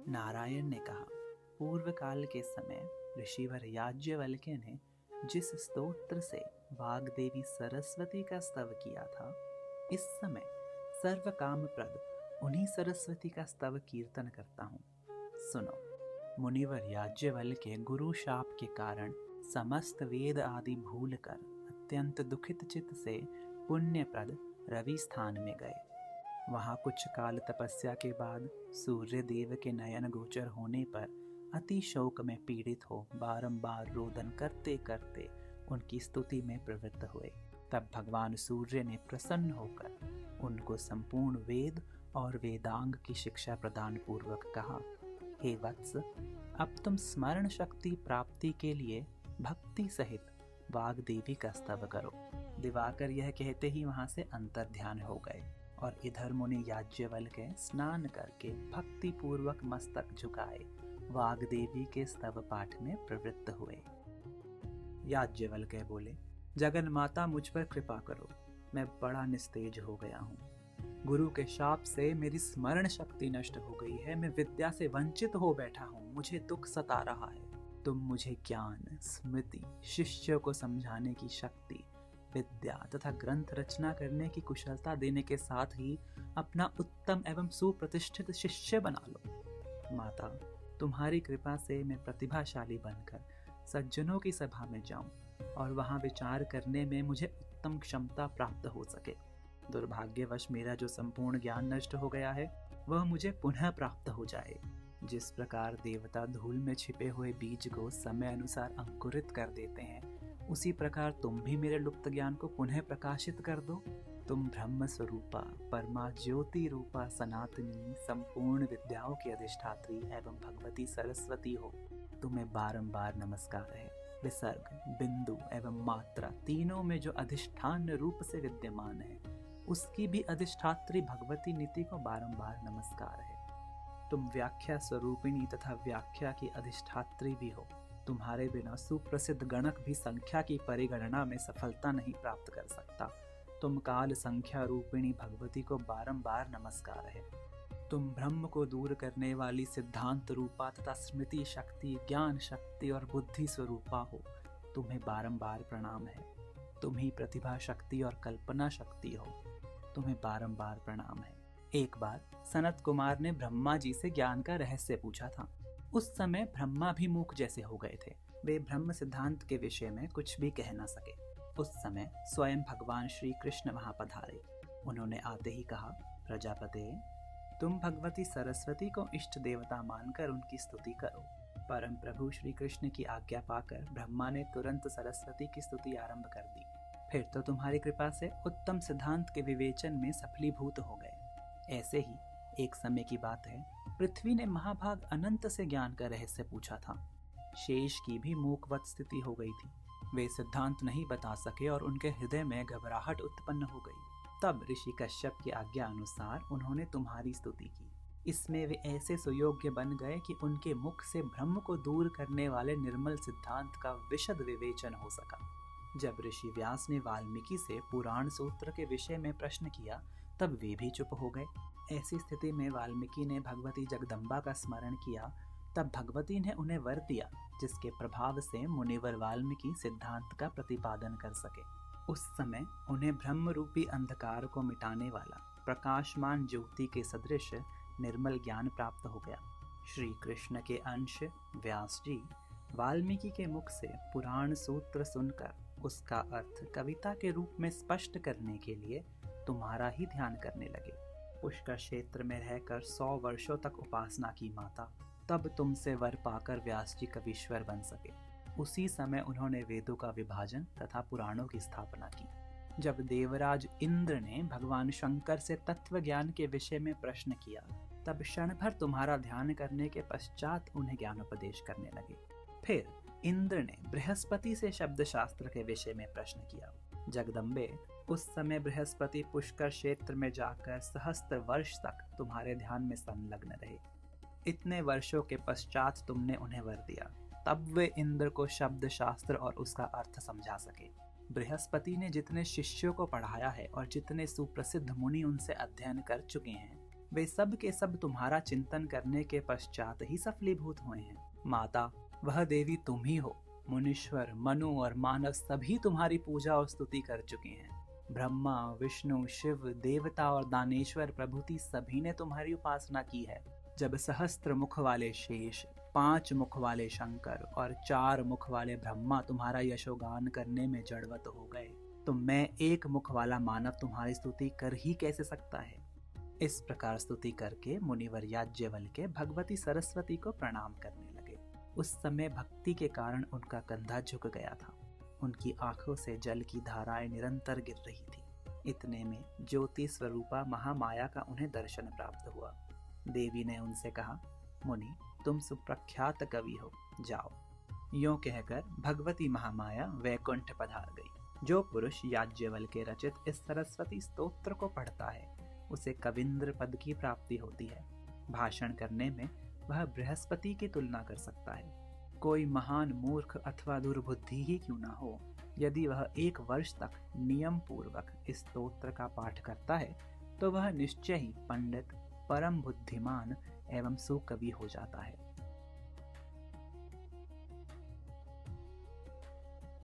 नारायण ने कहा, पूर्व काल के समय ऋषिवर याज्ञवल्क्य ने जिस स्तोत्र से वाग्देवी सरस्वती का स्तव किया था, इस समय सर्व कामप्रद उन्हीं सरस्वती का स्तव कीर्तन करता हूँ। सुनो, मुनिवर याज्ञवल्क्य गुरु शाप के कारण समस्त वेद आदि भूल कर अत्यंत दुखित चित्त से पुण्यप्रद रवि स्थान में गए। वहाँ कुछ काल तपस्या के बाद सूर्य देव के नयन गोचर होने पर अति शोक में पीड़ित हो बारंबार रोदन करते करते उनकी स्तुति में प्रवृत्त हुए। तब भगवान सूर्य ने प्रसन्न होकर उनको संपूर्ण वेद और वेदांग की शिक्षा प्रदान पूर्वक कहा, हे वत्स, अब तुम स्मरण शक्ति प्राप्ति के लिए भक्ति सहित वाग्देवी का स्तव करो। दिवाकर यह कहते ही वहां से अंतर्ध्यान हो गए और इधर मुनि याज्ञवल्क्य स्नान करके भक्ति पूर्वक मस्तक झुकाए वाग्देवी के स्तव पाठ में प्रवृत्त हुए। याज्ञवल्क्य बोले, जगन माता मुझ पर कृपा करो, मैं बड़ा निस्तेज हो गया हूँ। गुरु के शाप से मेरी स्मरण शक्ति नष्ट हो गई है, मैं विद्या से वंचित हो बैठा हूँ, मुझे दुख सता रहा है। तुम मुझे ज्ञान, स्मृति, शिष्य को समझाने की शक्ति, विद्या तथा ग्रंथ रचना करने की कुशलता देने के साथ ही अपना उत्तम एवं सुप्रतिष्ठित शिष्य बना लो। माता, तुम्हारी कृपा से मैं प्रतिभाशाली बनकर सज्जनों की सभा में जाऊं और वहां विचार करने में मुझे उत्तम क्षमता प्राप्त हो सके। दुर्भाग्यवश मेरा जो संपूर्ण ज्ञान नष्ट हो गया है वह मुझे पुनः प्राप्त हो जाए। जिस प्रकार देवता धूल में छिपे हुए बीज को समय अनुसार अंकुरित कर देते हैं, उसी प्रकार तुम भी मेरे लुप्त ज्ञान को पुनः प्रकाशित कर दो। तुम ब्रह्म स्वरूपा, परमा ज्योति रूपा, सनातनी, संपूर्ण विद्याओं की अधिष्ठात्री एवं भगवती सरस्वती हो। तुम्हें बारंबार नमस्कार है। विसर्ग, बिंदु एवं मात्रा तीनों में जो अधिष्ठान रूप से विद्यमान है, उसकी भी अधिष्ठात्री भगवती नीति को बारंबार नमस्कार है। तुम व्याख्या स्वरूपिणी तथा व्याख्या की अधिष्ठात्री भी हो। तुम्हारे बिना सुप्रसिद्ध गणक भी संख्या की परिगणना में सफलता नहीं प्राप्त कर सकता। तुम काल संख्या रूपिणी भगवती को बारंबार नमस्कार है। तुम ब्रह्म को दूर करने वाली सिद्धांत रूपा तथा स्मृति शक्ति, ज्ञान शक्ति और बुद्धि स्वरूपा हो। तुम्हें बारंबार प्रणाम है। तुम ही प्रतिभा शक्ति और कल्पना शक्ति हो। तुम्हें बारंबार प्रणाम है। एक बार सनत कुमार ने ब्रह्मा जी से ज्ञान का रहस्य पूछा था। उस समय ब्रह्मा भी मूक जैसे हो गए थे। वे ब्रह्म सिद्धांत के विषय में कुछ भी कह न सके। उस समय स्वयं भगवान श्री कृष्ण वहां पधारे। उन्होंने आते ही कहा, प्रजापते, तुम भगवती सरस्वती को इष्ट देवता मानकर उनकी स्तुति करो। परम प्रभु श्री कृष्ण की आज्ञा पाकर ब्रह्मा ने तुरंत सरस्वती की स्तुति आरंभ कर दी। फिर तो तुम्हारी कृपा से उत्तम सिद्धांत के विवेचन में सफलीभूत हो गए। ऐसे ही एक समय की बात है, पृथ्वी ने महाभाग अनंत से ज्ञान का रहस्य पूछा था। शेष की भी मूकवत स्थिति हो गई थी। वे सिद्धांत नहीं बता सके और उनके हृदय में घबराहट उत्पन्न हो गई। तब ऋषि कश्यप की आज्ञा अनुसार उन्होंने तुम्हारी स्तुति की। इसमें वे ऐसे सुयोग्य बन गए कि उनके मुख से ब्रह्म को दूर करने वाले निर्मल सिद्धांत का विशद विवेचन हो सका। जब ऋषि व्यास ने वाल्मीकि से पुराण सूत्र के विषय में प्रश्न किया, तब वे भी चुप हो गए। ऐसी स्थिति में वाल्मीकि ने भगवती जगदम्बा का स्मरण किया। तब भगवती ने उन्हें वर दिया, जिसके प्रभाव से मुनिवर वाल्मीकि सिद्धांत का प्रतिपादन कर सके। उस समय उन्हें ब्रह्म रूपी अंधकार को मिटाने वाला प्रकाशमान ज्योति के सदृश निर्मल ज्ञान प्राप्त हो गया। श्री कृष्ण के अंश व्यास जी वाल्मीकि के मुख से पुराण सूत्र सुनकर उसका अर्थ कविता के रूप में स्पष्ट करने के लिए तुम्हारा ही ध्यान करने लगे। पुष्कर क्षेत्र में रहकर 100 वर्षों तक उपासना की माता, तब तुमसे वर पाकर व्यास जी कवीश्वर बन सके। उसी समय उन्होंने वेदों का विभाजन तथा पुराणों की स्थापना की। जब देवराज इंद्र ने भगवान शंकर से तत्व ज्ञान के विषय में प्रश्न किया, तब क्षण भर तुम्हारा ध्यान करने के पश्चात उन्हें ज्ञानोपदेश करने लगे। फिर इंद्र ने बृहस्पति से शब्द शास्त्र के विषय में प्रश्न किया। जगदम्बे, उस समय बृहस्पति पुष्कर क्षेत्र में जाकर सहस्त्र वर्ष तक तुम्हारे ध्यान में संलग्न रहे। इतने वर्षों के पश्चात तुमने उन्हें वर दिया, तब वे इंद्र को शब्द शास्त्र और उसका अर्थ समझा सके। बृहस्पति ने जितने शिष्यों को पढ़ाया है और जितने सुप्रसिद्ध मुनि उनसे अध्ययन कर चुके हैं, वे सब के सब तुम्हारा चिंतन करने के पश्चात ही सफलीभूत हुए हैं। माता, वह देवी तुम ही हो। मुनीश्वर, मनु और मानव सभी तुम्हारी पूजा और स्तुति कर चुके हैं। ब्रह्मा, विष्णु, शिव, देवता और दानेश्वर प्रभृति सभी ने तुम्हारी उपासना की है। जब सहस्त्र मुख वाले शेष, 5 मुख वाले शंकर और 4 मुख वाले ब्रह्मा तुम्हारा यशोगान करने में जड़वत हो गए, तो मैं 1 मुख वाला मानव तुम्हारी स्तुति कर ही कैसे सकता है। इस प्रकार स्तुति करके मुनिवर याज्ञवल्क्य भगवती सरस्वती को प्रणाम करने लगे। उस समय भक्ति के कारण उनका कंधा झुक गया था। उनकी आंखों से जल की धाराएं निरंतर गिर रही थी। इतने में ज्योति स्वरूपा महामाया का उन्हें दर्शन प्राप्त हुआ। देवी ने उनसे कहा, मुनि, तुम सुप्रख्यात कवि हो, जाओ। यों कहकर भगवती महामाया वैकुंठ पधार गई। जो पुरुष याज्ञवल्क्य रचित इस सरस्वती स्तोत्र को पढ़ता है, उसे कविंद्र पद की प्राप्ति होती है। भाषण करने में वह बृहस्पति की तुलना कर सकता है। कोई महान मूर्ख अथवा दुर्बुद्धि ही क्यों न हो, यदि वह 1 वर्ष तक नियम पूर्वक इस स्तोत्र का पाठ करता है, तो वह निश्चय ही पंडित, परम बुद्धिमान एवं सुकवि हो जाता है।